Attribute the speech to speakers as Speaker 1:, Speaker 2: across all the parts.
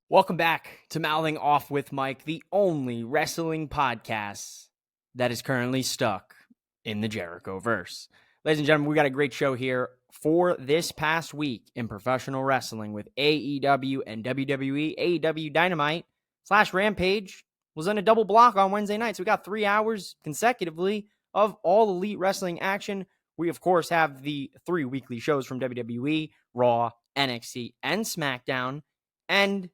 Speaker 1: Welcome back to Mouthing Off with Mike, the only wrestling podcast that is currently stuck in the Jericho Verse. Ladies and gentlemen, we got a great show here for this past week in professional wrestling with AEW and WWE. AEW Dynamite / Rampage was on a double block on Wednesday night, so we got 3 hours consecutively of all elite wrestling action. We, of course, have the 3 weekly shows from WWE, Raw, NXT, and SmackDown, and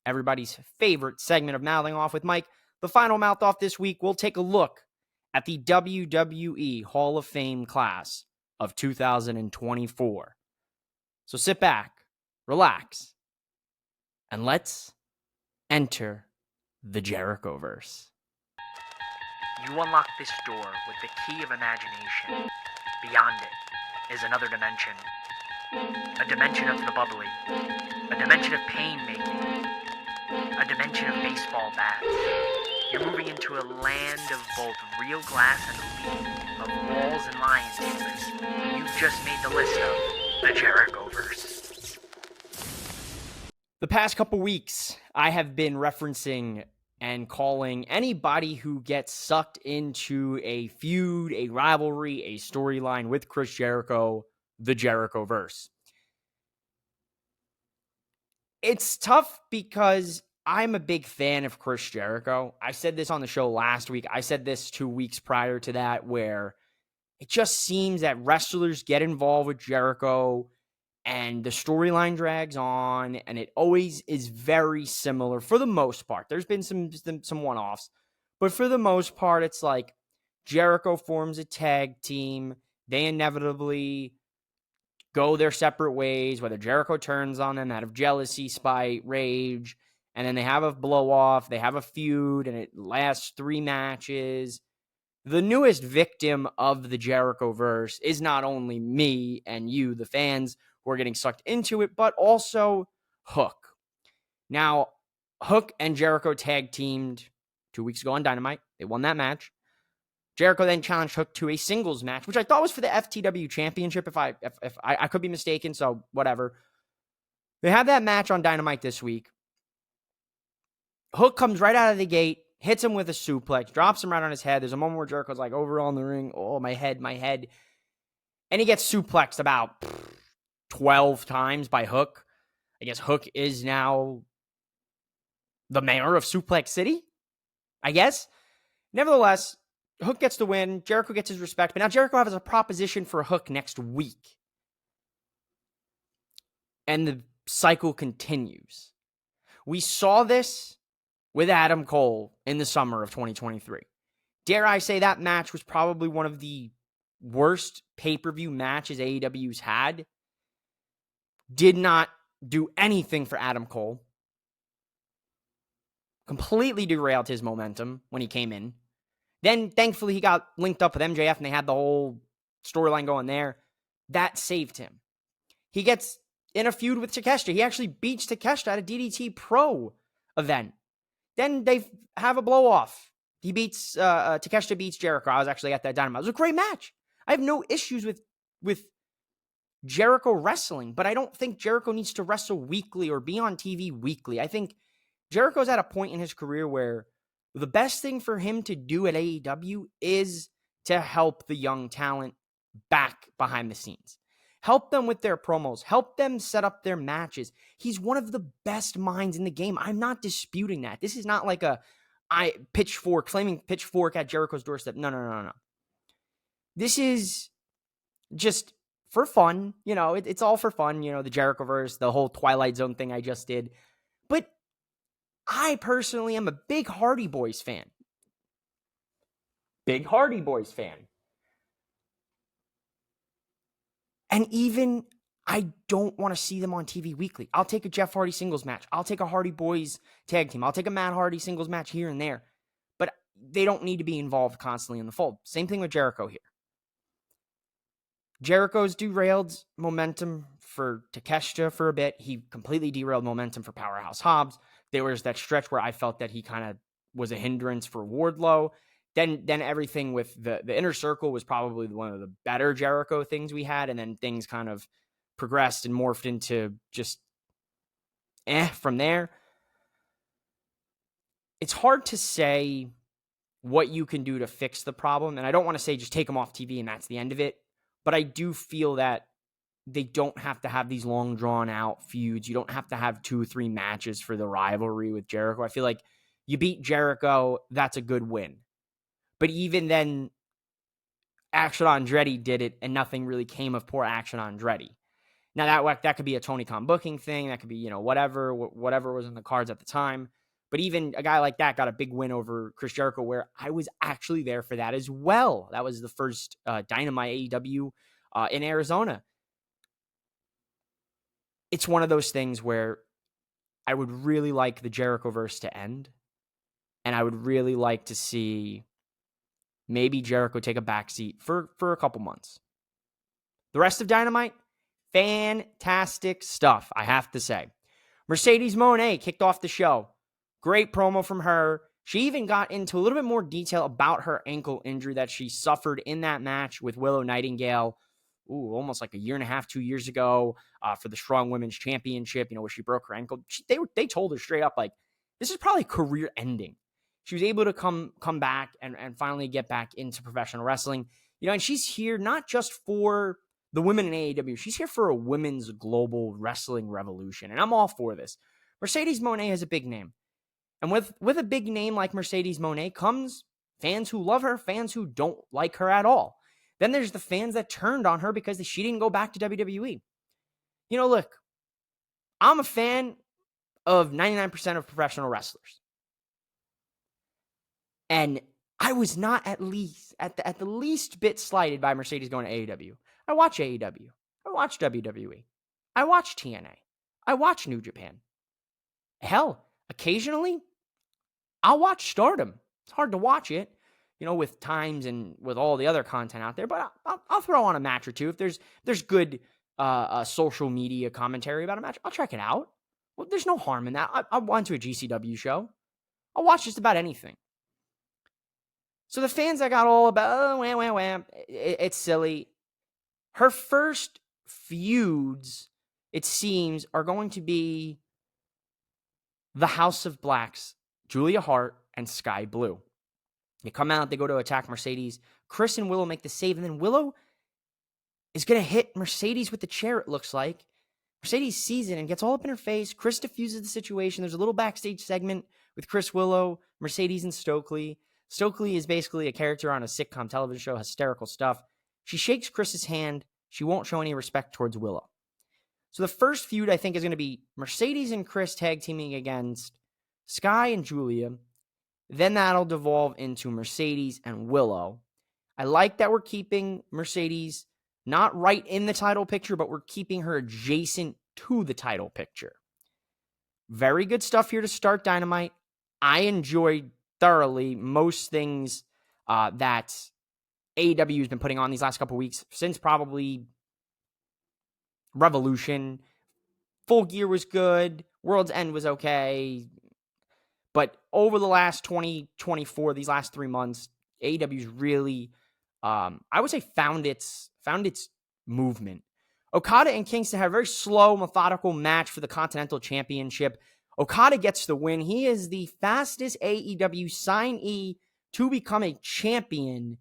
Speaker 1: everybody's favorite segment of Mouthing Off with Mike. The final mouth off this week, we'll take a look at the WWE Hall of Fame class of 2024. So sit back, relax, and let's enter the Jericho Verse.
Speaker 2: You unlock this door with the key of imagination. Beyond it is another dimension. A dimension of the bubbly. A dimension of pain making. A dimension of baseball bats. You're moving into a land of both real glass and leaf, of walls and lion tables. You've just made the list of the Jericho Verse.
Speaker 1: The past couple weeks, I have been referencing and calling anybody who gets sucked into a feud, a rivalry, a storyline with Chris Jericho, the Jericho Verse. It's tough because I'm a big fan of Chris Jericho. I said this on the show last week. I said this 2 weeks prior to that, where it just seems that wrestlers get involved with Jericho and the storyline drags on, and it always is very similar for the most part. There's been some one-offs, but for the most part, it's like Jericho forms a tag team. They inevitably go their separate ways, whether Jericho turns on them out of jealousy, spite, rage, and then they have a blow-off, they have a feud, and it lasts 3 matches. The newest victim of the Jericho Verse is not only me and you, the fans, who are getting sucked into it, but also Hook. Now, Hook and Jericho tag teamed 2 weeks ago on Dynamite. They won that match. Jericho then challenged Hook to a singles match, which I thought was for the FTW Championship. If I could be mistaken, so whatever. They have that match on Dynamite this week. Hook comes right out of the gate, hits him with a suplex, drops him right on his head. There's a moment where Jericho's like, overall in the ring, oh, my head. And he gets suplexed about 12 times by Hook. I guess Hook is now the mayor of Suplex City, I guess. Nevertheless, Hook gets the win. Jericho gets his respect. But now Jericho has a proposition for Hook next week. And the cycle continues. We saw this with Adam Cole in the summer of 2023. Dare I say that match was probably one of the worst pay-per-view matches AEW's had. Did not do anything for Adam Cole. Completely derailed his momentum when he came in. Then, thankfully, he got linked up with MJF and they had the whole storyline going there. That saved him. He gets in a feud with Takeshita. He actually beats Takeshita at a DDT Pro event. Then they have a blow-off. Takeshita beats Jericho. I was actually at that Dynamite. It was a great match. I have no issues with Jericho wrestling, but I don't think Jericho needs to wrestle weekly or be on TV weekly. I think Jericho's at a point in his career where the best thing for him to do at AEW is to help the young talent back behind the scenes. Help them with their promos. Help them set up their matches. He's one of the best minds in the game. I'm not disputing that. This is not like flaming pitchfork at Jericho's doorstep. No. This is just for fun. You know, it's all for fun. You know, the Jericho Verse, the whole Twilight Zone thing I just did. But I personally am a big Hardy Boys fan. And even I don't want to see them on TV weekly. I'll take a Jeff Hardy singles match. I'll take a Hardy Boys tag team. I'll take a Matt Hardy singles match here and there. But they don't need to be involved constantly in the fold. Same thing with Jericho here. Jericho's derailed momentum for Takeshita for a bit. He completely derailed momentum for Powerhouse Hobbs. There was that stretch where I felt that he kind of was a hindrance for Wardlow. Then everything with the Inner Circle was probably one of the better Jericho things we had. And then things kind of progressed and morphed into just from there. it's hard to say what you can do to fix the problem. And I don't want to say just take them off TV and that's the end of it. But I do feel that they don't have to have these long drawn out feuds. You don't have to have 2 or 3 matches for the rivalry with Jericho. I feel like you beat Jericho, that's a good win. But even then, Action Andretti did it, and nothing really came of poor Action Andretti. Now, that could be a Tony Khan booking thing. That could be, whatever was in the cards at the time. But even a guy like that got a big win over Chris Jericho, where I was actually there for that as well. That was the first Dynamite AEW in Arizona. It's one of those things where I would really like the Jericho Verse to end. And I would really like to see maybe Jericho take a backseat for a couple months. The rest of Dynamite, fantastic stuff, I have to say. Mercedes Moné kicked off the show. Great promo from her. She even got into a little bit more detail about her ankle injury that she suffered in that match with Willow Nightingale, almost like a year and a half, 2 years ago, for the Strong Women's Championship, where she broke her ankle. They told her straight up, like, this is probably career ending. She was able to come back and finally get back into professional wrestling. And she's here not just for the women in AEW. She's here for a women's global wrestling revolution. And I'm all for this. Mercedes Moné has a big name. And with a big name like Mercedes Moné comes fans who love her, fans who don't like her at all. Then there's the fans that turned on her because she didn't go back to WWE. Look, I'm a fan of 99% of professional wrestlers. And I was not at the least bit slighted by Mercedes going to AEW. I watch AEW. I watch WWE. I watch TNA. I watch New Japan. Hell, occasionally, I'll watch Stardom. It's hard to watch it, with times and with all the other content out there. But I'll throw on a match or two. If there's good social media commentary about a match, I'll check it out. Well, there's no harm in that. I went to a GCW show. I'll watch just about anything. So the fans that got all about, wham, it's silly. Her first feuds, it seems, are going to be the House of Blacks, Julia Hart and Sky Blue. They come out, they go to attack Mercedes. Chris and Willow make the save, and then Willow is going to hit Mercedes with the chair, it looks like. Mercedes sees it and gets all up in her face. Chris diffuses the situation. There's a little backstage segment with Chris, Willow, Mercedes, and Stokely. Stokely is basically a character on a sitcom television show, hysterical stuff. She shakes Chris's hand. She won't show any respect towards Willow. So the first feud, I think, is going to be Mercedes and Chris tag teaming against Sky and Julia. Then that'll devolve into Mercedes and Willow. I like that we're keeping Mercedes not right in the title picture, but we're keeping her adjacent to the title picture. Very good stuff here to start Dynamite. I enjoyed thoroughly most things that AEW has been putting on these last couple weeks, since probably Revolution. Full Gear was good. World's End was okay. But over the last 2024, these last 3 months, AEW's really, I would say, found its movement. Okada and Kingston had a very slow, methodical match for the Continental Championship. Okada gets the win. He is the fastest AEW signee to become a champion,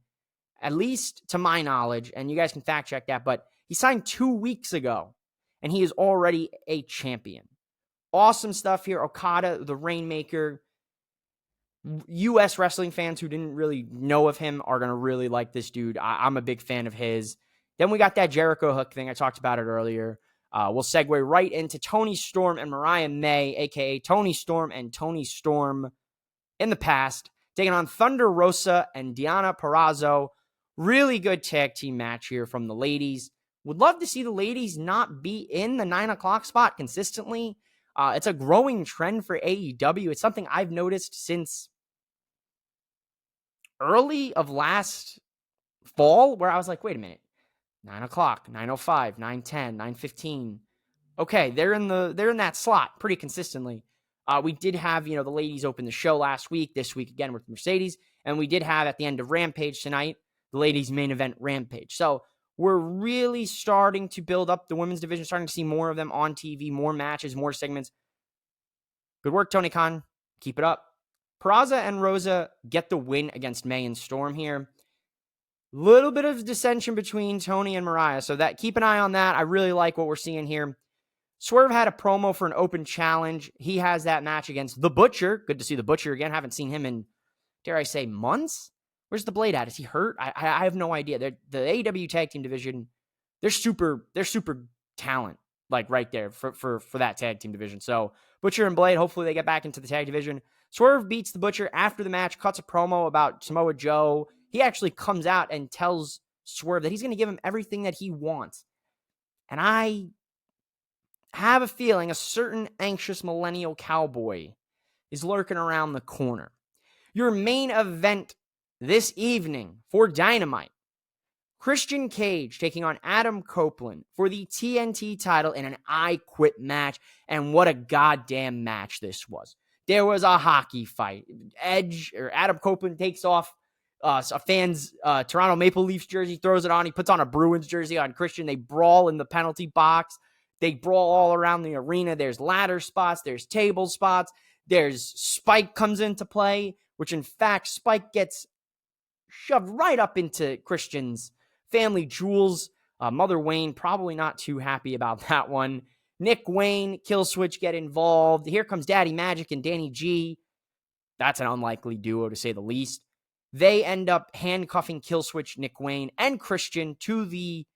Speaker 1: at least to my knowledge, and you guys can fact check that, but he signed 2 weeks ago, and he is already a champion. Awesome stuff here. Okada, the Rainmaker. U.S. wrestling fans who didn't really know of him are going to really like this dude. I'm a big fan of his. Then we got that Jericho hook thing. I talked about it earlier. We'll segue right into Toni Storm and Mariah May, a.k.a. Toni Storm and Toni Storm in the past, taking on Thunder Rosa and Deonna Purrazzo. Really good tag team match here from the ladies. Would love to see the ladies not be in the 9 o'clock spot consistently. It's a growing trend for AEW. It's something I've noticed since early of last fall, where I was like, wait a minute. 9 o'clock, 9:05, 9:10, 9:15. Okay, they're in that slot pretty consistently. We did have, the ladies open the show last week, this week again with Mercedes, and we did have at the end of Rampage tonight, the ladies main event Rampage. So we're really starting to build up the women's division, starting to see more of them on TV, more matches, more segments. Good work, Tony Khan. Keep it up. Peraza and Rosa get the win against May and Storm here. Little bit of dissension between Tony and Mariah, so that keep an eye on that. I really like what we're seeing here. Swerve had a promo for an open challenge. He has that match against The Butcher. Good to see The Butcher again. Haven't seen him in, dare I say, months? Where's the Blade at? Is he hurt? I have no idea. The AEW tag team division, they're super talent, like right there for that tag team division. So Butcher and Blade, hopefully they get back into the tag division. Swerve beats The Butcher after the match, cuts a promo about Samoa Joe. He actually comes out and tells Swerve that he's going to give him everything that he wants. And I have a feeling a certain anxious millennial cowboy is lurking around the corner. Your main event this evening for Dynamite: Christian Cage taking on Adam Copeland for the TNT title in an I Quit match. And what a goddamn match this was. There was a hockey fight. Adam Copeland takes off a fan's Toronto Maple Leafs jersey, throws it on. He puts on a Bruins jersey on Christian. They brawl in the penalty box. They brawl all around the arena. There's ladder spots. There's table spots. There's Spike comes into play, which in fact, Spike gets shoved right up into Christian's family jewels. Mother Wayne probably not too happy about that one. Nick Wayne, Killswitch get involved. Here comes Daddy Magic and Danny G. That's an unlikely duo to say the least. They end up handcuffing Killswitch, Nick Wayne, and Christian to the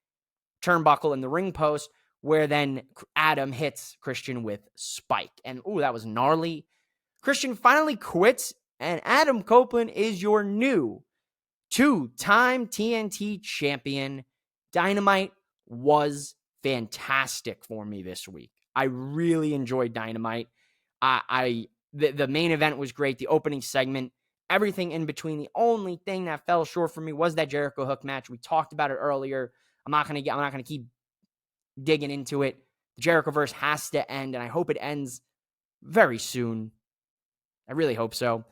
Speaker 1: turnbuckle in the ring post, where then Adam hits Christian with Spike. And, ooh, that was gnarly. Christian finally quits, and Adam Copeland is your new two-time TNT champion. Dynamite was fantastic for me this week. I really enjoyed Dynamite. The main event was great. The opening segment, everything in between. The only thing that fell short for me was that Jericho Hook match. We talked about it earlier. I'm not gonna keep digging into it. The Jericho Verse has to end, and I hope it ends very soon. I really hope so.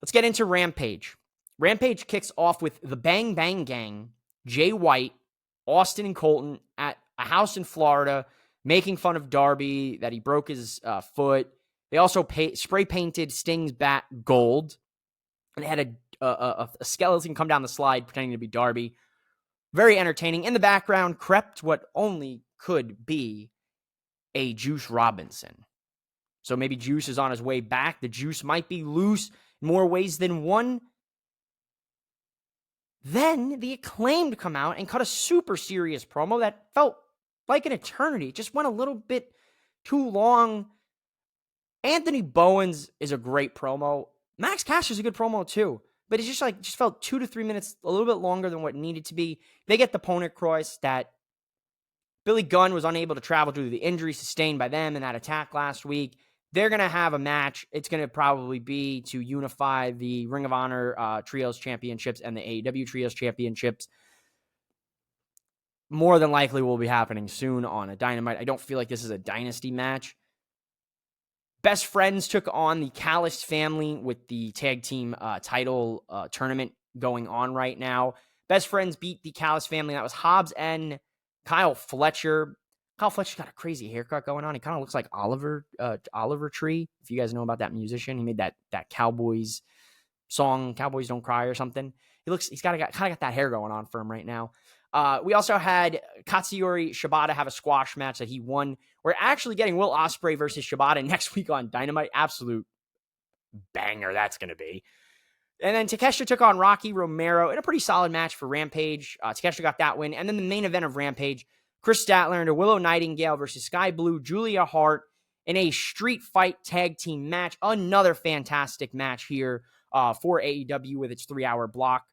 Speaker 1: Let's get into Rampage. Rampage kicks off with the Bang Bang Gang, Jay White, Austin, and Colton at a house in Florida, making fun of Darby, that he broke his foot. They also spray painted Sting's bat gold, and they had a skeleton come down the slide pretending to be Darby. Very entertaining. In the background crept what only could be a Juice Robinson. So maybe Juice is on his way back. The Juice might be loose in more ways than one. Then the Acclaimed come out and cut a super serious promo that felt like an eternity. It just went a little bit too long. Anthony Bowens is a great promo. Max Caster is a good promo too. But it's just felt 2 to 3 minutes, a little bit longer than what it needed to be. They get the opponent cross that Billy Gunn was unable to travel due to the injury sustained by them in that attack last week. They're going to have a match. It's going to probably be to unify the Ring of Honor Trios Championships and the AEW Trios Championships. More than likely will be happening soon on a Dynamite. I don't feel like this is a Dynasty match. Best Friends took on the Callis family with the tag team title tournament going on right now. Best Friends beat the Callis family. That was Hobbs and Kyle Fletcher. Kyle Fletcher's got a crazy haircut going on. He kind of looks like Oliver Tree. If you guys know about that musician, he made that Cowboys song, Cowboys Don't Cry or something. He's kind of got that hair going on for him right now. We also had Katsuyori Shibata have a squash match that he won. We're actually getting Will Ospreay versus Shibata next week on Dynamite. Absolute banger that's going to be. And then Takeshita took on Rocky Romero in a pretty solid match for Rampage. Takeshita got that win. And then the main event of Rampage, Chris Statler and Willow Nightingale versus Sky Blue, Julia Hart in a street fight tag team match. Another fantastic match here for AEW with its 3-hour block.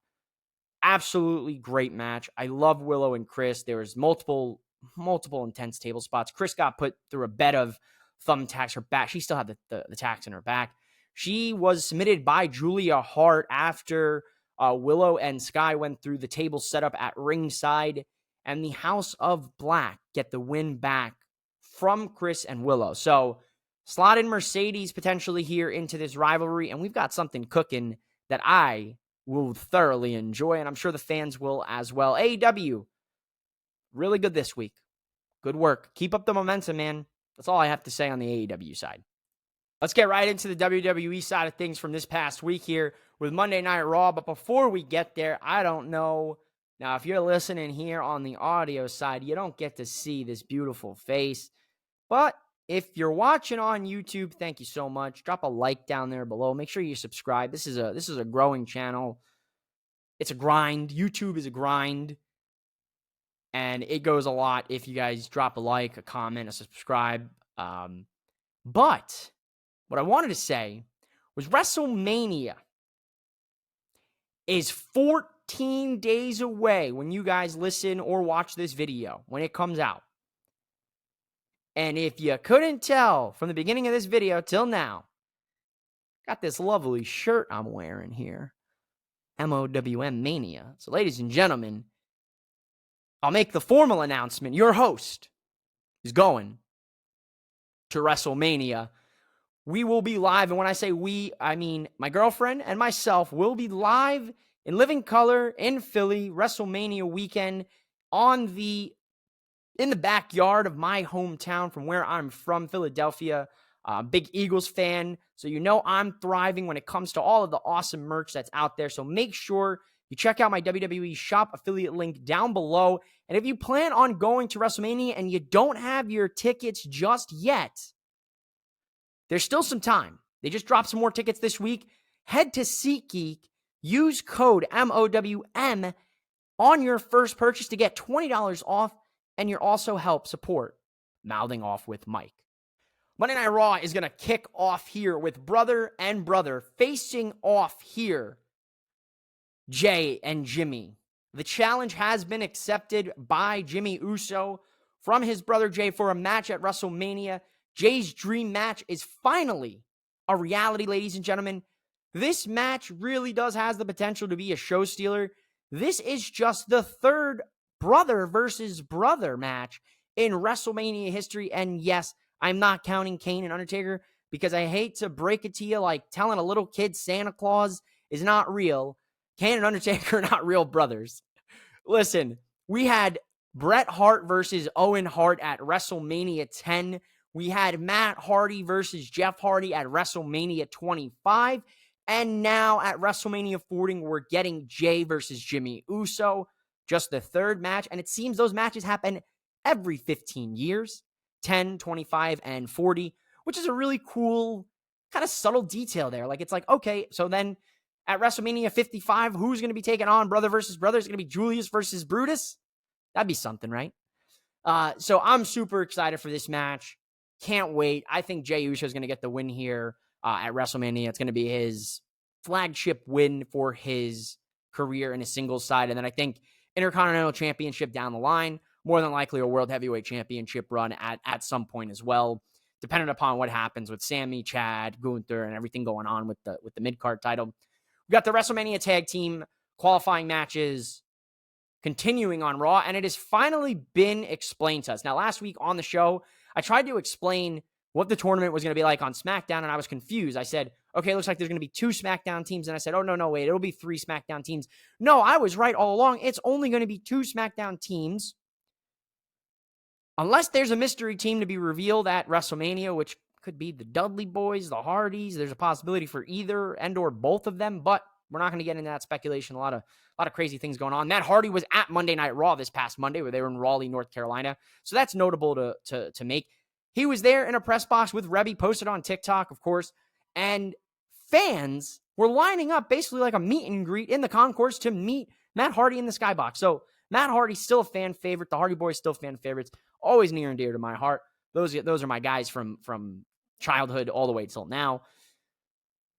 Speaker 1: Absolutely great match. I love Willow and Chris. There was multiple intense table spots. Chris got put through a bed of thumbtacks. Her back, she still had the tacks in her back. She was submitted by Julia Hart after Willow and Sky went through the table setup at ringside, and the House of Black get the win back from Chris and Willow. So slot in Mercedes potentially here into this rivalry, and we've got something cooking that I will thoroughly enjoy, and I'm sure the fans will as well. AEW, really good this week. Good work. Keep up the momentum, man. That's all I have to say on the AEW side. Let's get right into the WWE side of things from this past week here with Monday Night Raw. But before we get there, I don't know. Now, if you're listening here on the audio side, you don't get to see this beautiful face. But if you're watching on YouTube, thank you so much. Drop a like down there below. Make sure you subscribe. This is a growing channel. It's a grind. YouTube is a grind. And it goes a lot if you guys drop a like, a comment, a subscribe. But what I wanted to say was WrestleMania is 14 days away when you guys listen or watch this video, when it comes out. And if you couldn't tell from the beginning of this video till now, got this lovely shirt I'm wearing here. MOWM Mania. So ladies and gentlemen, I'll make the formal announcement. Your host is going to WrestleMania. We will be live, and when I say we, I mean my girlfriend and myself will be live in living color in Philly, WrestleMania weekend in the backyard of my hometown from where I'm from, Philadelphia. Big Eagles fan, so you know I'm thriving when it comes to all of the awesome merch that's out there. So make sure you check out my WWE shop affiliate link down below. And if you plan on going to WrestleMania and you don't have your tickets just yet, there's still some time. They just dropped some more tickets this week. Head to SeatGeek, use code MOWM on your first purchase to get $20 off, and you'll also help support Mouthing Off with Mike. Monday Night Raw is going to kick off here with brother and brother facing off here. Jay and Jimmy. The challenge has been accepted by Jimmy Uso from his brother Jay for a match at WrestleMania. Jay's dream match is finally a reality, ladies and gentlemen. This match really does has the potential to be a show stealer. This is just the third brother versus brother match in WrestleMania history. And yes, I'm not counting Kane and Undertaker because I hate to break it to you, like telling a little kid Santa Claus is not real. Kane and Undertaker are not real brothers. Listen, we had Bret Hart versus Owen Hart at WrestleMania 10. We had Matt Hardy versus Jeff Hardy at WrestleMania 25. And now at WrestleMania 40, we're getting Jay versus Jimmy Uso. Just the third match. And it seems those matches happen every 15 years. 10, 25, and 40. Which is a really cool, kind of subtle detail there. Like, it's like, okay, so then at WrestleMania 55, who's going to be taking on brother versus brother? Is it going to be Julius versus Brutus? That'd be something, right? So I'm super excited for this match. Can't wait. I think Jey Uso is going to get the win here at WrestleMania. It's going to be his flagship win for his career in a singles side. And then I think Intercontinental Championship down the line, more than likely a World Heavyweight Championship run at some point as well, depending upon what happens with Sammy, Chad, Gunther, and everything going on with the mid-card title. We got the WrestleMania Tag Team qualifying matches continuing on Raw, and it has finally been explained to us. Now, last week on the show, I tried to explain what the tournament was going to be like on SmackDown, and I was confused. I said, okay, it looks like there's going to be 2 SmackDown teams. And I said, oh, no, wait, it'll be 3 SmackDown teams. No, I was right all along. It's only going to be 2 SmackDown teams. Unless there's a mystery team to be revealed at WrestleMania, which could be the Dudley Boys, the Hardys. There's a possibility for either and or both of them, but we're not going to get into that speculation. A lot of crazy things going on. Matt Hardy was at Monday Night Raw this past Monday, where they were in Raleigh, North Carolina. So that's notable to make. He was there in a press box with Rebby, posted on TikTok, of course, and fans were lining up basically like a meet and greet in the concourse to meet Matt Hardy in the skybox. So Matt Hardy's still a fan favorite. The Hardy Boys still fan favorites. Always near and dear to my heart. Those are my guys from childhood all the way till now.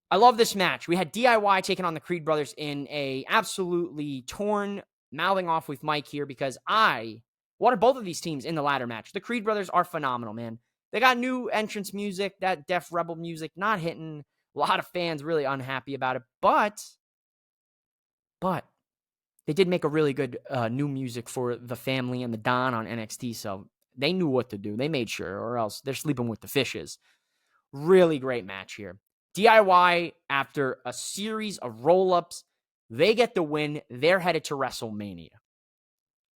Speaker 1: I love this match. We had DIY taking on the Creed brothers in a absolutely torn mouthing off with Mike here because I wanted both of these teams in the ladder match. The Creed brothers are phenomenal, man. They got new entrance music, that Def Rebel music, not hitting. A lot of fans really unhappy about it, but they did make a really good new music for the family and the Don on NXT, so they knew what to do. They made sure, or else they're sleeping with the fishes. Really great match here. DIY, after a series of roll-ups, they get the win. They're headed to WrestleMania.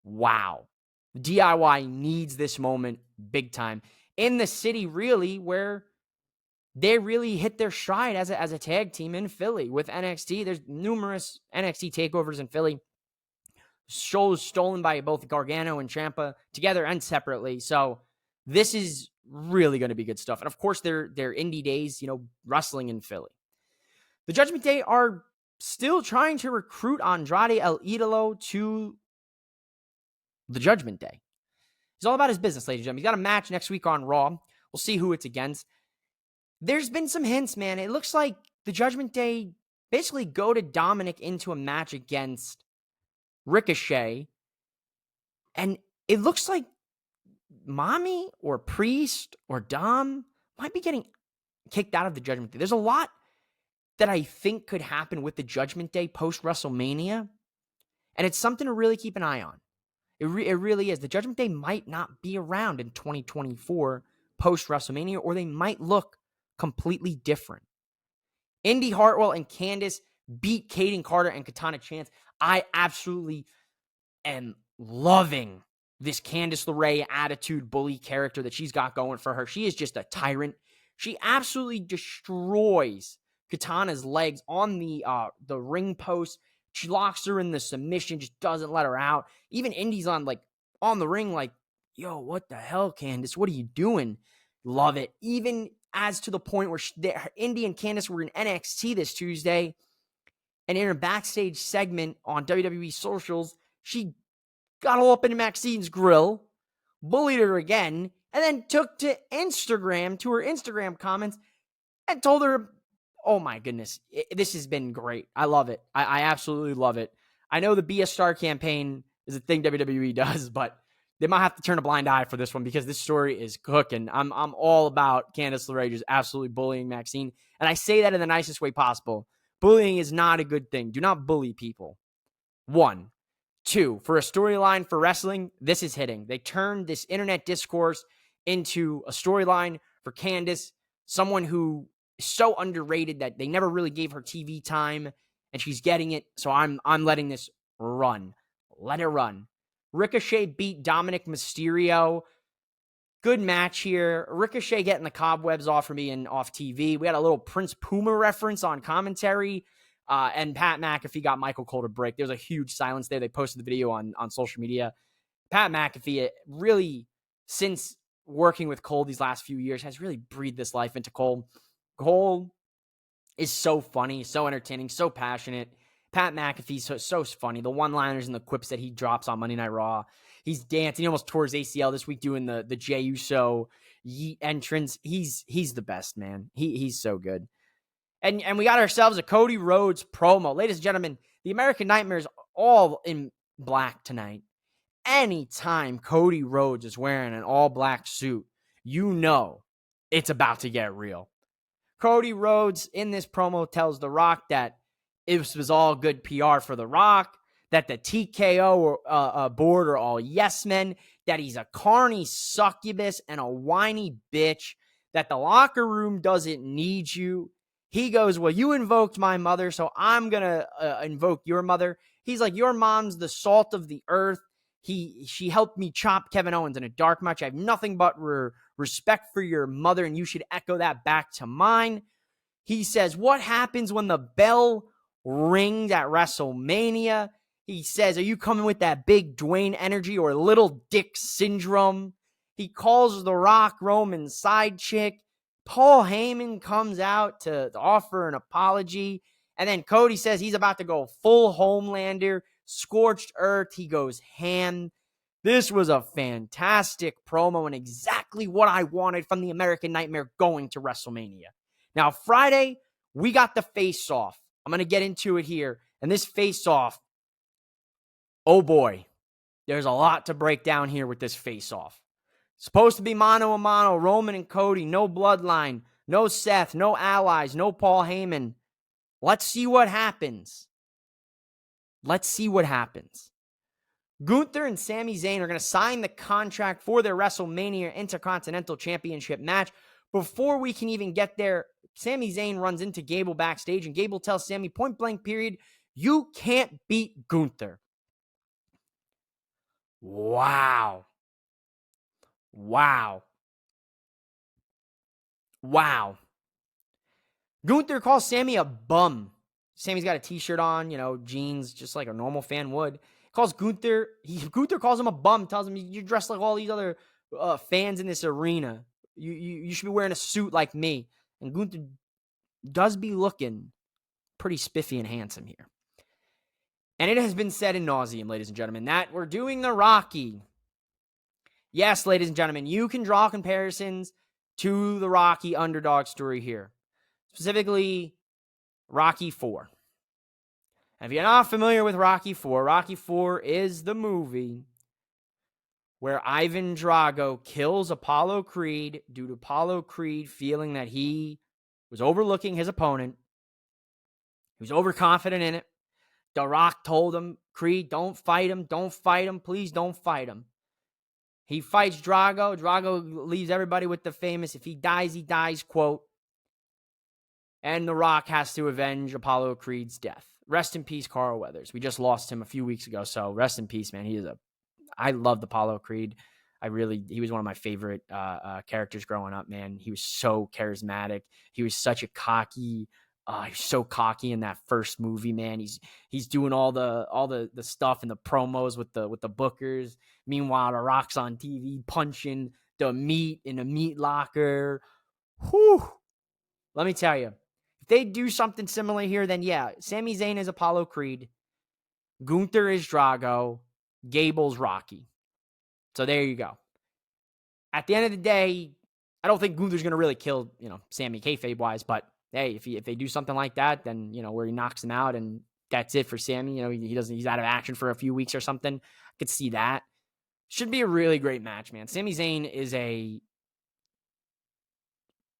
Speaker 1: Wow. DIY needs this moment big time. In the city, really, where they really hit their stride as a tag team in Philly with NXT. There's numerous NXT takeovers in Philly. Shows stolen by both Gargano and Ciampa together and separately. So this is really going to be good stuff. And of course, their indie days, wrestling in Philly. The Judgment Day are still trying to recruit Andrade El Idolo to the Judgment Day. He's all about his business, ladies and gentlemen. He's got a match next week on Raw. We'll see who it's against. There's been some hints, man. It looks like the Judgment Day basically go to Dominic into a match against Ricochet. And it looks like Mommy or Priest or Dom might be getting kicked out of the Judgment Day. There's a lot that I think could happen with the Judgment Day post-WrestleMania. And it's something to really keep an eye on. It really is. The Judgment Day might not be around in 2024 post-WrestleMania, or they might look completely different. Indy Hartwell and Candice beat Kaden Carter and Katana Chance. I absolutely am loving this Candice LeRae attitude bully character that she's got going for her. She is just a tyrant. She absolutely destroys Katana's legs on the ring post. She locks her in the submission, just doesn't let her out. Even Indy's on the ring like, yo, what the hell, Candice? What are you doing? Love it. Even as to the point where Indy and Candice were in NXT this Tuesday, and in her backstage segment on WWE socials, she got all up in Maxine's grill, bullied her again, and then took to her Instagram comments, and told her, oh my goodness, this has been great. I love it. I absolutely love it. I know the Be a Star campaign is a thing WWE does, but they might have to turn a blind eye for this one because this story is cooking. I'm all about Candice LeRae just absolutely bullying Maxine, and I say that in the nicest way possible. Bullying is not a good thing. Do not bully people. 1. 2, for a storyline for wrestling, this is hitting. They turned this internet discourse into a storyline for Candice, someone who is so underrated that they never really gave her TV time, and she's getting it. So I'm letting this run. Let it run. Ricochet beat Dominic Mysterio. Good match here. Ricochet getting the cobwebs off from being off TV. We had a little Prince Puma reference on commentary. And Pat McAfee got Michael Cole to break. There was a huge silence there. They posted the video on social media. Pat McAfee, really, since working with Cole these last few years, has really breathed this life into Cole. Cole is so funny, so entertaining, so passionate. Pat McAfee's so funny. The one-liners and the quips that he drops on Monday Night Raw. He's dancing. He almost tore his ACL this week doing the Jey Uso yeet entrance. He's the best, man. He's so good. And we got ourselves a Cody Rhodes promo. Ladies and gentlemen, the American Nightmare is all in black tonight. Anytime Cody Rhodes is wearing an all-black suit, you know it's about to get real. Cody Rhodes in this promo tells The Rock that it was all good PR for The Rock, that the TKO board are all yes men, that he's a carny succubus and a whiny bitch, that the locker room doesn't need you. He goes, well, you invoked my mother, so I'm going to invoke your mother. He's like, your mom's the salt of the earth. She helped me chop Kevin Owens in a dark match. I have nothing but respect for your mother, and you should echo that back to mine. He says, what happens when the bell rings at WrestleMania? He says, are you coming with that big Dwayne energy or little dick syndrome? He calls The Rock Roman's side chick. Paul Heyman comes out to offer an apology. And then Cody says he's about to go full Homelander, scorched earth. He goes ham. This was a fantastic promo and exactly what I wanted from the American Nightmare going to WrestleMania. Now, Friday, we got the face-off. I'm going to get into it here. And this face-off, oh boy, there's a lot to break down here with this face-off. Supposed to be mano a mano, Roman and Cody, no bloodline, no Seth, no allies, no Paul Heyman. Let's see what happens. Let's see what happens. Gunther and Sami Zayn are going to sign the contract for their WrestleMania Intercontinental Championship match. Before we can even get there, Sami Zayn runs into Gable backstage, and Gable tells Sami, point blank period, you can't beat Gunther. Wow. Gunther calls Sammy a bum. Sammy's got a t-shirt on, jeans, just like a normal fan would. Calls Gunther calls him a bum, tells him, you're dressed like all these other fans in this arena. You should be wearing a suit like me. And Gunther does be looking pretty spiffy and handsome here. And it has been said in nauseam, ladies and gentlemen, that we're doing the Rocky. Yes, ladies and gentlemen, you can draw comparisons to the Rocky underdog story here. Specifically, Rocky IV. And if you're not familiar with Rocky IV is the movie where Ivan Drago kills Apollo Creed due to Apollo Creed feeling that he was overlooking his opponent. He was overconfident in it. The Rock told him, Creed, don't fight him, please don't fight him. He fights Drago. Drago leaves everybody with the famous, if he dies quote. And The Rock has to avenge Apollo Creed's death. Rest in peace, Carl Weathers. We just lost him a few weeks ago, so rest in peace, man. I loved Apollo Creed. He was one of my favorite characters growing up, man. He was so charismatic. He was such a cocky, he was so cocky in that first movie, man. He's doing all the stuff and the promos with the bookers. Meanwhile, The Rock's on TV punching the meat in a meat locker. Whew. Let me tell you, if they do something similar here, then yeah, Sami Zayn is Apollo Creed, Gunther is Drago, Gable's Rocky. So there you go. At the end of the day, I don't think Gunther's going to really kill, Sammy kayfabe-wise, but hey, if they do something like that, then, where he knocks him out and that's it for Sammy, he's out of action for a few weeks or something. I could see that. Should be a really great match, man. Sami Zayn is a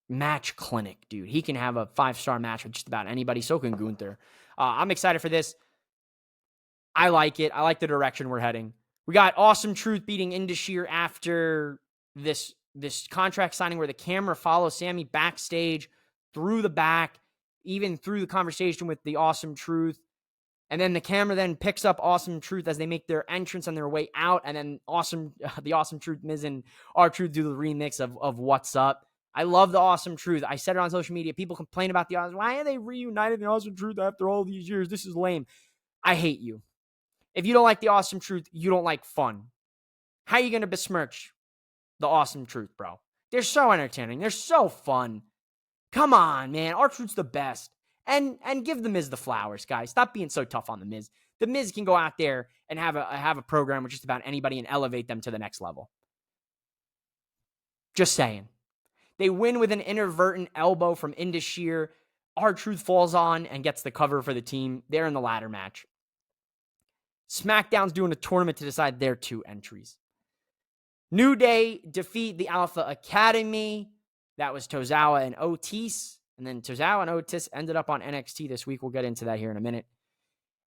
Speaker 1: match clinic, dude. He can have a 5-star match with just about anybody. So can Gunther. I'm excited for this. I like it. I like the direction we're heading. We got Awesome Truth beating Indashir after this contract signing where the camera follows Sammy backstage through the back, even through the conversation with the Awesome Truth. And then the camera then picks up Awesome Truth as they make their entrance on their way out. And then the Awesome Truth, Miz and R-Truth do the remix of What's Up. I love the Awesome Truth. I said it on social media. People complain about the Awesome. Why are they reunited the Awesome Truth after all these years? This is lame. I hate you. If you don't like the Awesome Truth, you don't like fun. How are you going to besmirch the Awesome Truth, bro? They're so entertaining. They're so fun. Come on, man. R-Truth's the best. And give the Miz the flowers, guys. Stop being so tough on the Miz. The Miz can go out there and have a program with just about anybody and elevate them to the next level. Just saying. They win with an inadvertent elbow from Indashir. R-Truth falls on and gets the cover for the team. They're in the ladder match. SmackDown's doing a tournament to decide their 2 entries. New Day defeat the Alpha Academy. That was Tozawa and Otis. And then Tozawa and Otis ended up on NXT this week. We'll get into that here in a minute.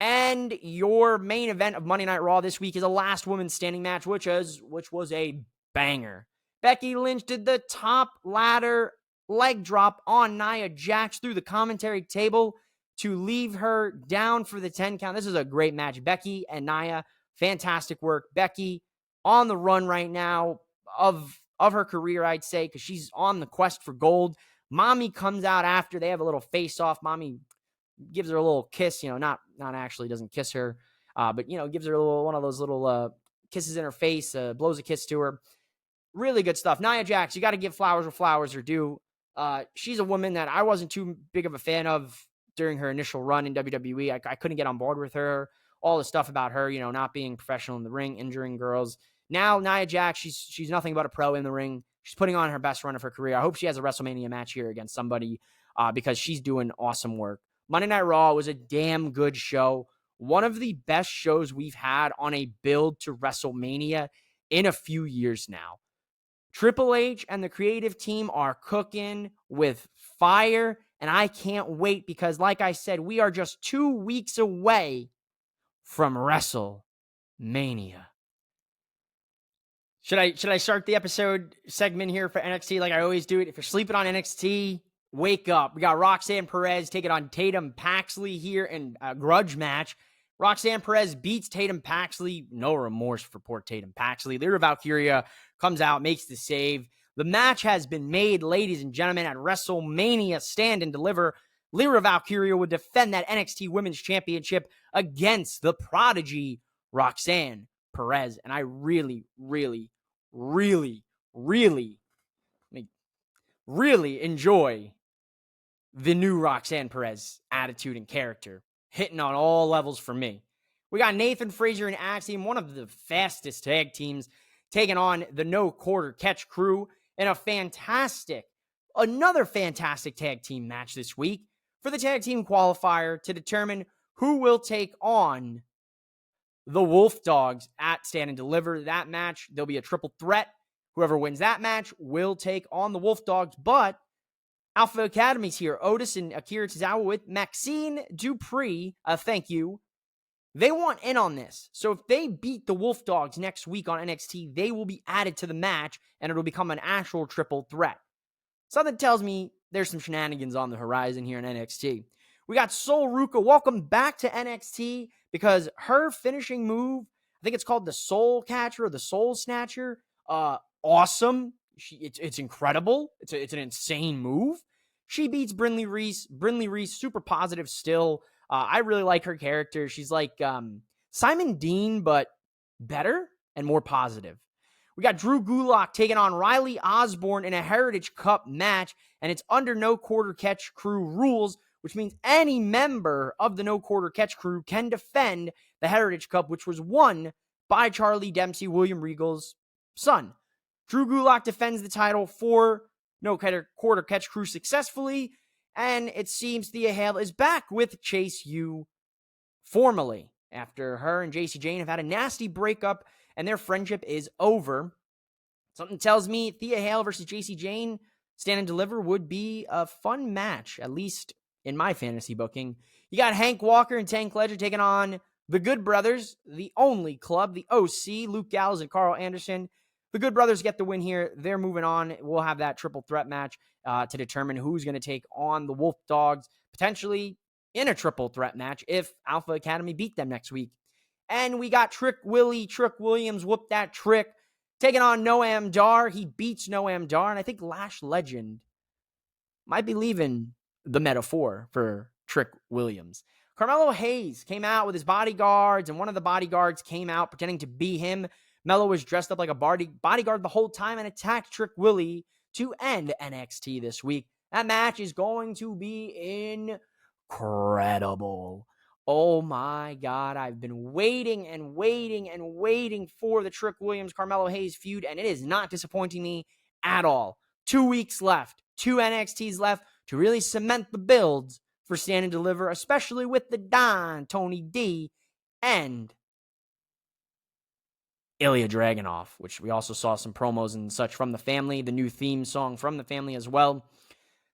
Speaker 1: And your main event of Monday Night Raw this week is a last woman standing match, which was a banger. Becky Lynch did the top ladder leg drop on Nia Jax through the commentary table to leave her down for the 10 count. This is a great match. Becky and Nia, fantastic work. Becky on the run right now of her career, I'd say, because she's on the quest for gold. Mommy comes out after. They have a little face-off. Mommy gives her a little kiss, not actually doesn't kiss her, but, gives her one of those little kisses in her face, blows a kiss to her. Really good stuff. Nia Jax, you got to give flowers where flowers are due. She's a woman that I wasn't too big of a fan of during her initial run in WWE. I couldn't get on board with her. All the stuff about her, not being professional in the ring, injuring girls. Now, Nia Jax, she's nothing but a pro in the ring. She's putting on her best run of her career. I hope she has a WrestleMania match here against somebody because she's doing awesome work. Monday Night Raw was a damn good show. One of the best shows we've had on a build to WrestleMania in a few years now. Triple H and the creative team are cooking with fire, and I can't wait because, like I said, we are just 2 weeks away from WrestleMania. Should I start the episode segment here for NXT like I always do it? If you're sleeping on NXT, wake up. We got Roxanne Perez taking on Tatum Paxley here in a grudge match. Roxanne Perez beats Tatum Paxley. No remorse for poor Tatum Paxley. Lyra Valkyria comes out, makes the save. The match has been made, ladies and gentlemen, at WrestleMania Stand and Deliver. Lyra Valkyria would defend that NXT Women's Championship against the prodigy Roxanne Perez. And I really, really, really, really, really enjoy the new Roxanne Perez attitude and character, hitting on all levels for me. We got Nathan Frazier and Axiom, one of the fastest tag teams, taking on the No Quarter Catch crew in another fantastic tag team match this week for the tag team qualifier to determine who will take on the Wolf Dogs at Stand and Deliver. That match, there'll be a triple threat. Whoever wins that match will take on the Wolf Dogs, but Alpha Academy's here. Otis and Akira Tozawa with Maxine Dupree. Thank you. They want in on this. So if they beat the Wolf Dogs next week on NXT, they will be added to the match and it'll become an actual triple threat. Something tells me there's some shenanigans on the horizon here in NXT. We got Sol Ruka. Welcome back to NXT because her finishing move, I think it's called the Soul Catcher or the Soul Snatcher. Awesome. It's incredible. It's an insane move. She beats Brindley Reese. Brindley Reese, super positive still. I really like her character. She's like Simon Dean, but better and more positive. We got Drew Gulak taking on Riley Osborne in a Heritage Cup match, and it's under No Quarter Catch crew rules, which means any member of the No Quarter Catch crew can defend the Heritage Cup, which was won by Charlie Dempsey, William Regal's son. Drew Gulak defends the title for No Quarter Catch crew successfully, and it seems Thea Hale is back with Chase U formally after her and JC Jane have had a nasty breakup and their friendship is over. Something tells me Thea Hale versus JC Jane, Stand and Deliver, would be a fun match, at least in my fantasy booking. You got Hank Walker and Tank Ledger taking on the Good Brothers, the only club, the OC, Luke Gallows and Carl Anderson. The Good Brothers get the win here. They're moving on. We'll have that triple threat match to determine who's going to take on the Wolf Dogs, potentially in a triple threat match if Alpha Academy beat them next week. And we got Trick Williams, whoop that trick, taking on Noam Dar. He beats Noam Dar, and I think Lash Legend might be leaving the metaphor for Trick Williams. Carmelo Hayes came out with his bodyguards, and one of the bodyguards came out pretending to be him. Melo was dressed up like a bodyguard the whole time and attacked Trick Willie to end NXT this week. That match is going to be incredible. Oh my God, I've been waiting for the Trick Williams-Carmelo Hayes feud, and it is not disappointing me at all. 2 weeks left, 2 NXTs left to really cement the builds for Stand and Deliver, especially with the Don, Tony D, and Ilya Dragunov, which we also saw some promos and such from the family, the new theme song from the family as well.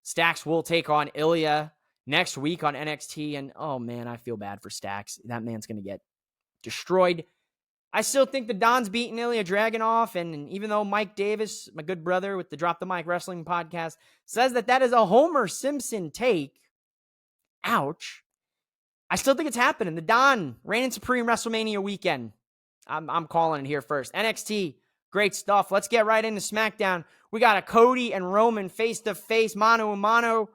Speaker 1: Stax will take on Ilya next week on NXT, and oh man, I feel bad for Stax. That man's going to get destroyed. I still think the Don's beating Ilya Dragunov, and even though Mike Davis, my good brother with the Drop the Mic Wrestling podcast, says that is a Homer Simpson take, ouch, I still think it's happening. The Don, reigning supreme WrestleMania weekend. I'm calling it here first. NXT, great stuff. Let's get right into SmackDown. We got a Cody and Roman face-to-face, mano-a-mano,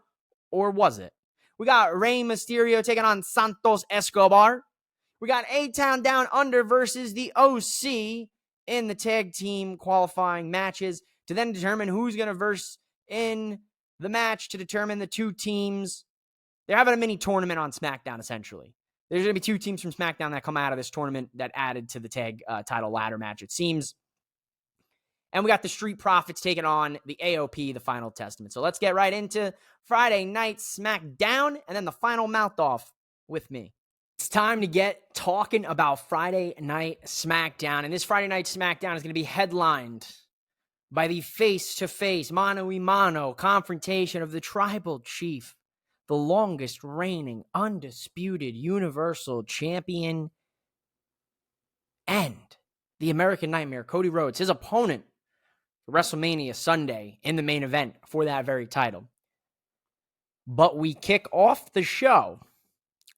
Speaker 1: or was it? We got Rey Mysterio taking on Santos Escobar. We got A-Town Down Under versus the OC in the tag team qualifying matches to then determine who's going to verse in the match to determine the two teams. They're having a mini tournament on SmackDown, essentially. There's going to be 2 teams from SmackDown that come out of this tournament that added to the tag title ladder match, it seems. And we got the Street Profits taking on the AOP, the Final Testament. So let's get right into Friday Night SmackDown and then the final mouth-off with me. It's time to get talking about Friday Night SmackDown. And this Friday Night SmackDown is going to be headlined by the face-to-face, mano-a-mano confrontation of the Tribal Chief, the longest reigning, undisputed Universal Champion, and the American Nightmare, Cody Rhodes, his opponent for WrestleMania Sunday in the main event for that very title. But we kick off the show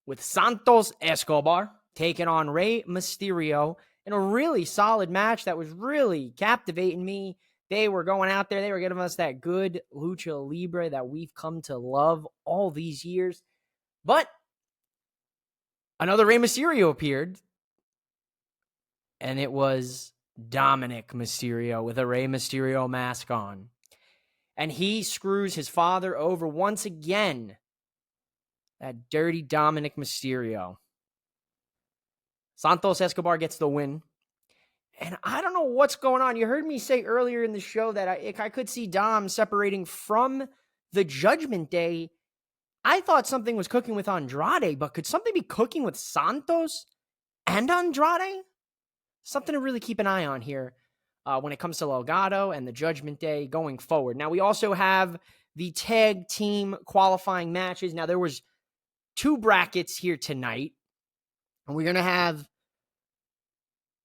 Speaker 1: with Santos Escobar taking on Rey Mysterio in a really solid match that was really captivating me. They were going out there. They were giving us that good lucha libre that we've come to love all these years. But another Rey Mysterio appeared, and it was Dominic Mysterio with a Rey Mysterio mask on. And he screws his father over once again. That dirty Dominic Mysterio. Santos Escobar gets the win. And I don't know what's going on. You heard me say earlier in the show that I could see Dom separating from the Judgment Day. I thought something was cooking with Andrade, but could something be cooking with Santos and Andrade? Something to really keep an eye on here when it comes to Legado and the Judgment Day going forward. Now, we also have the tag team qualifying matches. Now, there was 2 brackets here tonight, and we're going to have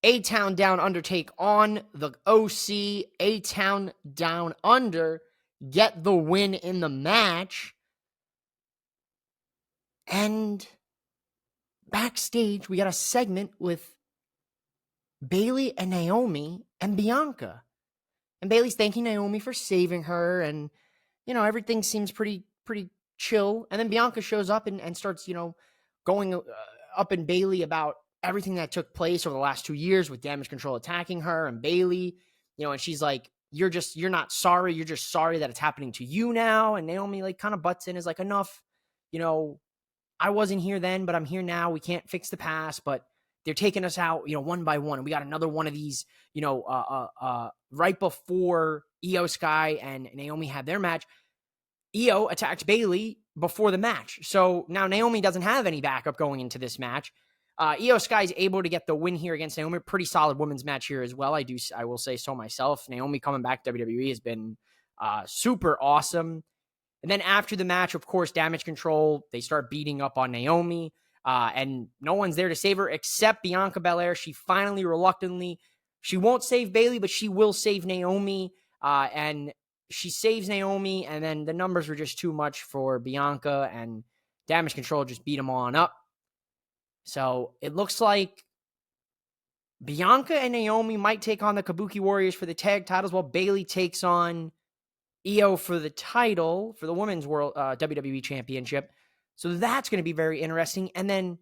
Speaker 1: A-Town Down Under take on the OC. A-Town Down Under get the win in the match. And backstage, we got a segment with Bayley and Naomi and Bianca. And Bayley's thanking Naomi for saving her. And, you know, everything seems pretty chill. And then Bianca shows up and starts, you know, going up in Bayley about everything that took place over the last 2 years with Damage Control attacking her and Bayley, you know, and she's like, you're not sorry. You're just sorry that it's happening to you now. And Naomi like kind of butts in, is like, enough, you know, I wasn't here then, but I'm here now. We can't fix the past, but they're taking us out, you know, one by one. And we got another one of these, you know, right before Io Sky and Naomi had their match. Io attacked Bayley before the match. So now Naomi doesn't have any backup going into this match. Io Sky is able to get the win here against Naomi. Pretty solid women's match here as well. I will say so myself. Naomi coming back to WWE has been super awesome. And then after the match, of course, Damage Control, they start beating up on Naomi. And no one's there to save her except Bianca Belair. She finally, reluctantly, she won't save Bayley, but she will save Naomi. And she saves Naomi, and then the numbers were just too much for Bianca, and Damage Control just beat them on up. So it looks like Bianca and Naomi might take on the Kabuki Warriors for the tag titles, while Bayley takes on Io for the title, for the Women's World WWE Championship. So that's going to be very interesting. And then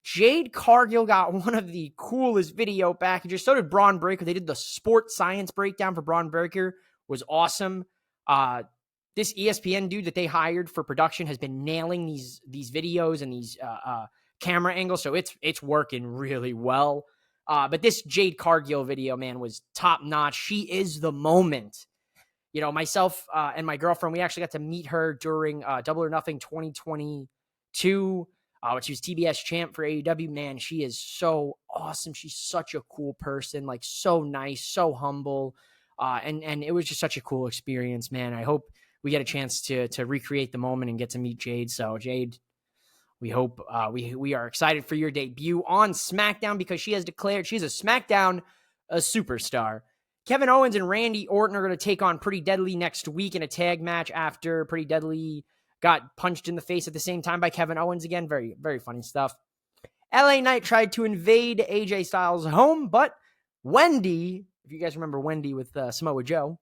Speaker 1: Jade Cargill got one of the coolest video packages. So did Braun Breaker. They did the sports science breakdown for Braun Breaker. Was awesome. This ESPN dude that they hired for production has been nailing these videos and these camera angles. So it's working really well. But this Jade Cargill video, man, was top notch. She is the moment. You know, myself and my girlfriend, we actually got to meet her during Double or Nothing 2022, which was TBS champ for AEW. Man, she is so awesome. She's such a cool person, like so nice, so humble. And it was just such a cool experience, man. I hope we get a chance to recreate the moment and get to meet Jade. So Jade, we hope we are excited for your debut on SmackDown, because she has declared she's a SmackDown superstar. Kevin Owens and Randy Orton are going to take on Pretty Deadly next week in a tag match after Pretty Deadly got punched in the face at the same time by Kevin Owens again. Very, very funny stuff. LA Knight tried to invade AJ Styles' home, but Wendy, if you guys remember Wendy with Samoa Joe,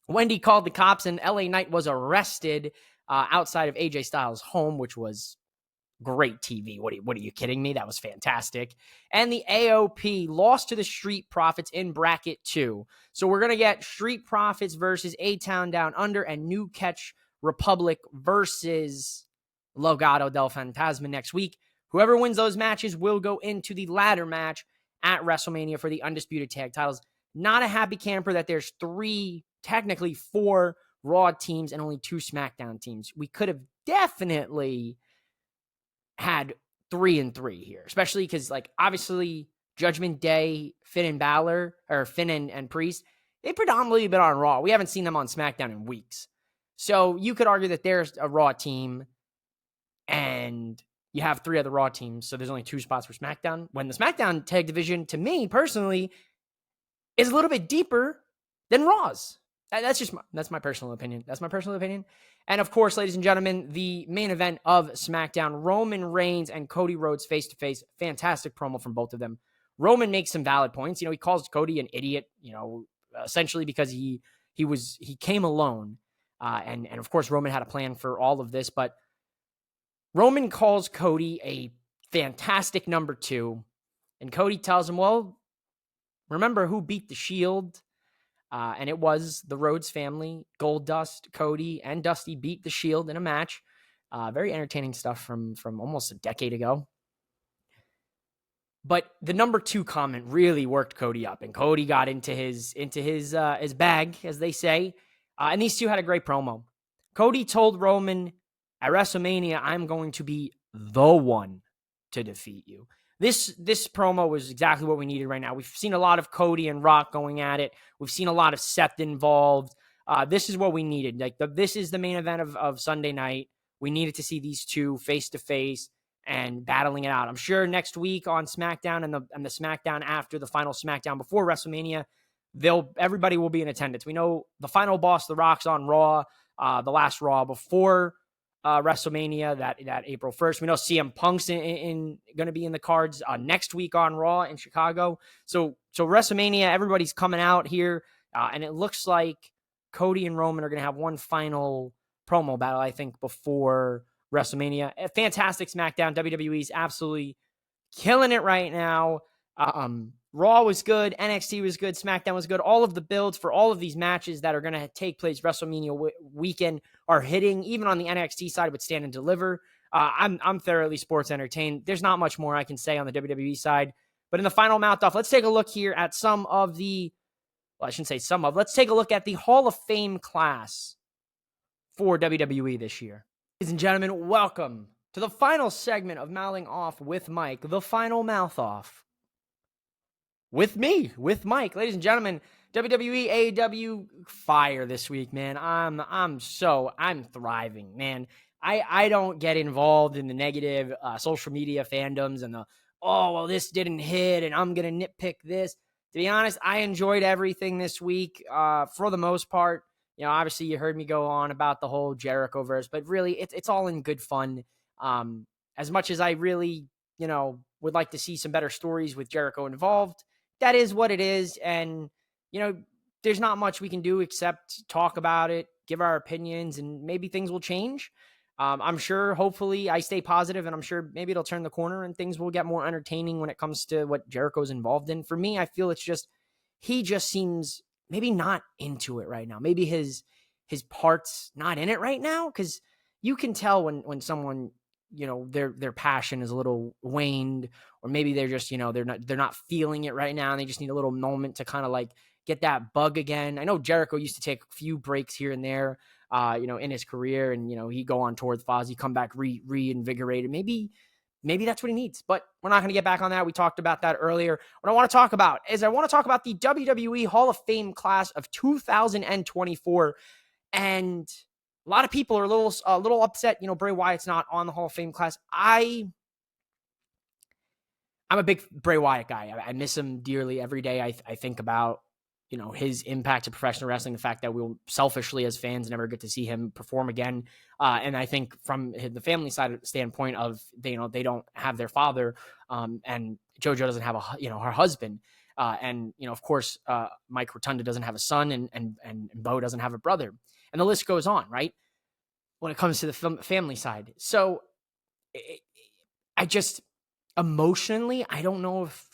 Speaker 1: Wendy called the cops and LA Knight was arrested outside of AJ Styles' home, which was great TV. What are you kidding me? That was fantastic. And the AOP lost to the Street Profits in bracket 2. So we're going to get Street Profits versus A-Town Down Under and New Catch Republic versus Legado del Fantasma next week. Whoever wins those matches will go into the ladder match at WrestleMania for the Undisputed Tag Titles. Not a happy camper that there's technically 4 Raw teams and only 2 SmackDown teams. We could have definitely had 3 and 3 here, especially because, like, obviously Judgment Day, Finn and Balor, or Finn and Priest, they predominantly been on Raw. We haven't seen them on SmackDown in weeks. So you could argue that there's a Raw team and you have 3 other Raw teams. So there's only 2 spots for SmackDown, when the SmackDown tag division, to me personally, is a little bit deeper than Raw's. That's my personal opinion. That's my personal opinion. And of course, ladies and gentlemen, the main event of SmackDown, Roman Reigns and Cody Rhodes face-to-face. Fantastic promo from both of them. Roman makes some valid points. You know, he calls Cody an idiot, you know, essentially because he he came alone. And of course, Roman had a plan for all of this, but Roman calls Cody a fantastic number 2. And Cody tells him, well, remember who beat the Shield? And it was the Rhodes family. Goldust, Cody, and Dusty beat the Shield in a match. Very entertaining stuff from almost a decade ago. But the number 2 comment really worked Cody up, and Cody got into his bag, as they say. And these two had a great promo. Cody told Roman, at WrestleMania, I'm going to be the one to defeat you. This promo was exactly what we needed right now. We've seen a lot of Cody and Rock going at it. We've seen a lot of Seth involved. This is what we needed. This is the main event of Sunday night. We needed to see these two face to face and battling it out. I'm sure next week on SmackDown and the SmackDown after the final SmackDown before WrestleMania, everybody will be in attendance. We know the final boss, The Rock's on Raw, the last Raw before WrestleMania, that April 1st. We know CM Punk's going to be in the cards next week on Raw in Chicago. So WrestleMania, everybody's coming out here, and it looks like Cody and Roman are going to have one final promo battle, I think, before WrestleMania. A fantastic SmackDown. WWE's absolutely killing it right now. Raw was good. NXT was good. SmackDown was good. All of the builds for all of these matches that are going to take place WrestleMania weekend are hitting. Even on the NXT side with Stand and Deliver, I'm thoroughly sports entertained. There's not much more I can say on the WWE side. But in the final mouth off, let's take a look here at some of the, well, I shouldn't say some of, let's take a look at the Hall of Fame class for WWE this year. Ladies and gentlemen, welcome to the final segment of Mouthing Off with Mike, the final mouth off. With me, with Mike. Ladies and gentlemen, WWE, AEW, fire this week, man. I'm thriving, man. I don't get involved in the negative social media fandoms and this didn't hit and I'm going to nitpick this. To be honest, I enjoyed everything this week for the most part. Obviously you heard me go on about the whole Jericho Verse, but really it's all in good fun. As much as I really, would like to see some better stories with Jericho involved, that is what it is. And, there's not much we can do except talk about it, give our opinions, and maybe things will change. I'm sure, hopefully, I stay positive, and I'm sure maybe it'll turn the corner and things will get more entertaining when it comes to what Jericho's involved in. For me, I feel he just seems maybe not into it right now. Maybe his part's not in it right now, because you can tell when someone, their passion is a little waned, or maybe they're just, they're not feeling it right now, and they just need a little moment to kind of get that bug again. I know Jericho used to take a few breaks here and there, in his career, and he'd go on tour with Fozzy, come back reinvigorated. Maybe that's what he needs, but we're not going to get back on that. We talked about that earlier. What I want to talk about is the WWE Hall of Fame class of 2024, and a lot of people are a little upset. Bray Wyatt's not on the Hall of Fame class. I'm a big Bray Wyatt guy. I miss him dearly every day. I think about, his impact to professional wrestling, the fact that we'll selfishly as fans never get to see him perform again. And I think from the family side standpoint of, they don't have their father, and JoJo doesn't have her husband. And, of course, Mike Rotunda doesn't have a son, and Bo doesn't have a brother. And the list goes on, right? When it comes to the family side. So I just emotionally, I don't know if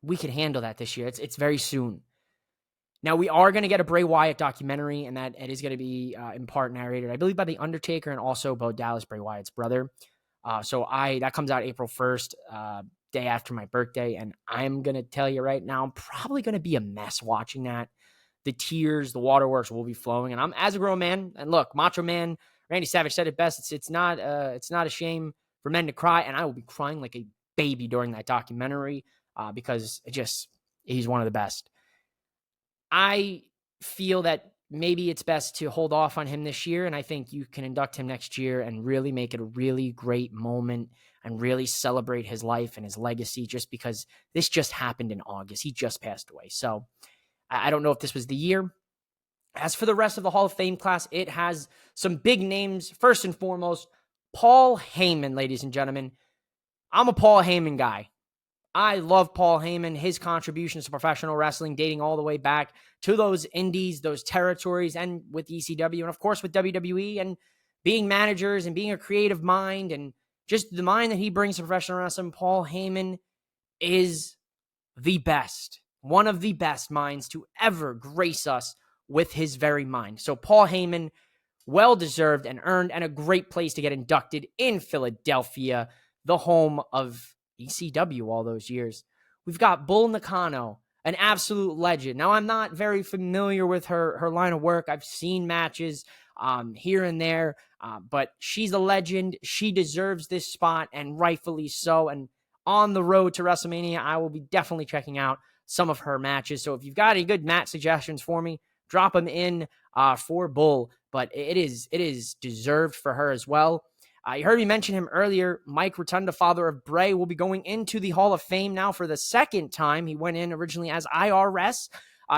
Speaker 1: we can handle that this year. It's very soon. Now, we are going to get a Bray Wyatt documentary, and that it is going to be in part narrated, I believe, by The Undertaker and also Bo Dallas, Bray Wyatt's brother. That comes out April 1st, day after my birthday, and I'm going to tell you right now, I'm probably going to be a mess watching that. The tears, the waterworks will be flowing, and I'm, as a grown man, and look, Macho Man Randy Savage said it best. It's not a shame for men to cry, and I will be crying like a baby during that documentary because he's one of the best. I feel that maybe it's best to hold off on him this year, and I think you can induct him next year and really make it a really great moment and really celebrate his life and his legacy, just because this just happened in August. He just passed away. So I don't know if this was the year. As for the rest of the Hall of Fame class, it has some big names. First and foremost, Paul Heyman, ladies and gentlemen. I'm a Paul Heyman guy. I love Paul Heyman, his contributions to professional wrestling dating all the way back to those indies, those territories, and with ECW, and of course with WWE, and being managers and being a creative mind, and just the mind that he brings to professional wrestling. Paul Heyman is the best, one of the best minds to ever grace us with his very mind. So Paul Heyman, well-deserved and earned, and a great place to get inducted in Philadelphia, the home of ECW all those years. We've got Bull Nakano, an absolute legend. Now, I'm not very familiar with her line of work. I've seen matches here and there, but she's a legend. She deserves this spot, and rightfully so. And on the road to WrestleMania, I will be definitely checking out some of her matches. So if you've got any good match suggestions for me, drop them in for Bull. But it is deserved for her as well. You heard me mention him earlier. Mike Rotunda, father of Bray, will be going into the Hall of Fame now for the second time. He went in originally as IRS.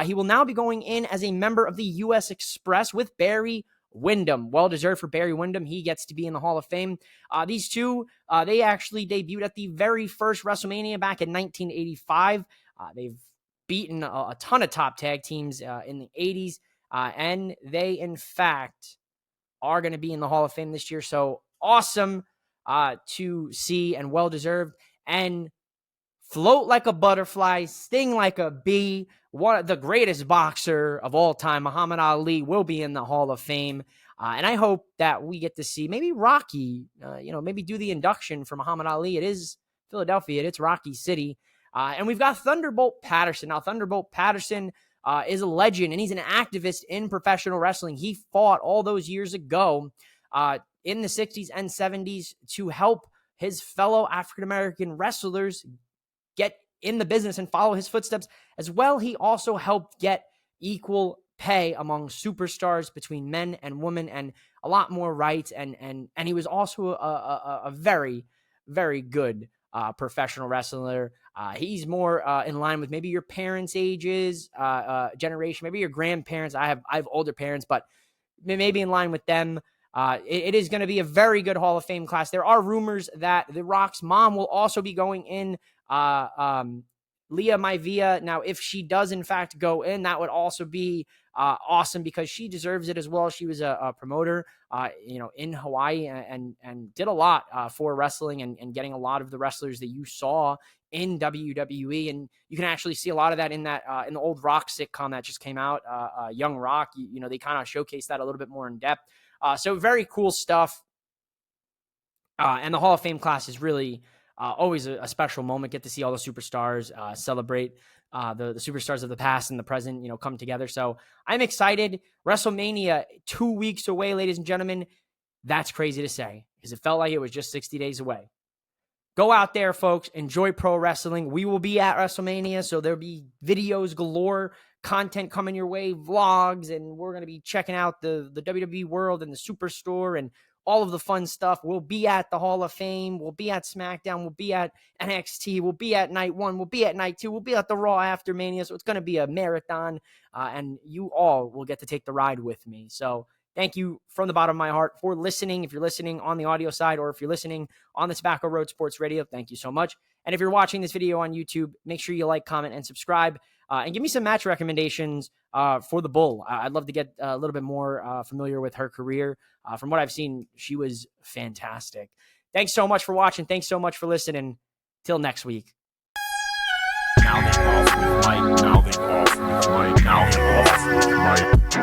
Speaker 1: He will now be going in as a member of the U.S. Express with Barry Windham. Well-deserved for Barry Windham. He gets to be in the Hall of Fame. These two, they actually debuted at the very first WrestleMania back in 1985. They've beaten a ton of top tag teams in the 80s, and they, in fact, are going to be in the Hall of Fame this year. So awesome to see, and well-deserved. And float like a butterfly, sting like a bee. One of the greatest boxer of all time, Muhammad Ali, will be in the Hall of Fame. And I hope that we get to see maybe Rocky, maybe do the induction for Muhammad Ali. It is Philadelphia. It's Rocky City. And we've got Thunderbolt Patterson. Now, Thunderbolt Patterson is a legend, and he's an activist in professional wrestling. He fought all those years ago in the 60s and 70s to help his fellow African-American wrestlers get in the business and follow his footsteps. As well, he also helped get equal pay among superstars between men and women, and a lot more rights. And he was also a very, very good professional wrestler. He's more in line with maybe your parents' ages, generation, maybe your grandparents. I have older parents, but maybe in line with them. It is going to be a very good Hall of Fame class. There are rumors that The Rock's mom will also be going in, Leah Maivia. Now, if she does in fact go in, that would also be awesome, because she deserves it as well. She was a promoter, in Hawaii, and did a lot for wrestling, and getting a lot of the wrestlers that you saw in WWE. And you can actually see a lot of that in the old Rock sitcom that just came out, Young Rock. They kind of showcase that a little bit more in depth. So very cool stuff. And the Hall of Fame class is really always a special moment. Get to see all the superstars, celebrate the superstars of the past and the present, come together. So I'm excited. WrestleMania 2 weeks away, ladies and gentlemen. That's crazy to say, because it felt like it was just 60 days away. Go out there, folks. Enjoy pro wrestling. We will be at WrestleMania, so there'll be videos galore, content coming your way, vlogs, and we're going to be checking out the WWE World and the Superstore and all of the fun stuff. We'll be at the Hall of Fame. We'll be at Smackdown. We'll be at NXT. We'll be at Night 1. We'll be at Night 2. We'll be at the Raw after Mania. So it's going to be a marathon, and you all will get to take the ride with me. So thank you from the bottom of my heart for listening. If you're listening on the audio side, or if you're listening on the Tobacco Road Sports Radio, thank you so much. And if you're watching this video on YouTube, make sure you like, comment, and subscribe. And give me some match recommendations for the Bull. I'd love to get a little bit more familiar with her career. From what I've seen, she was fantastic. Thanks so much for watching. Thanks so much for listening. Till next week.
Speaker 3: Now they off with Mike. Now they off with Mike. Now they off with Mike.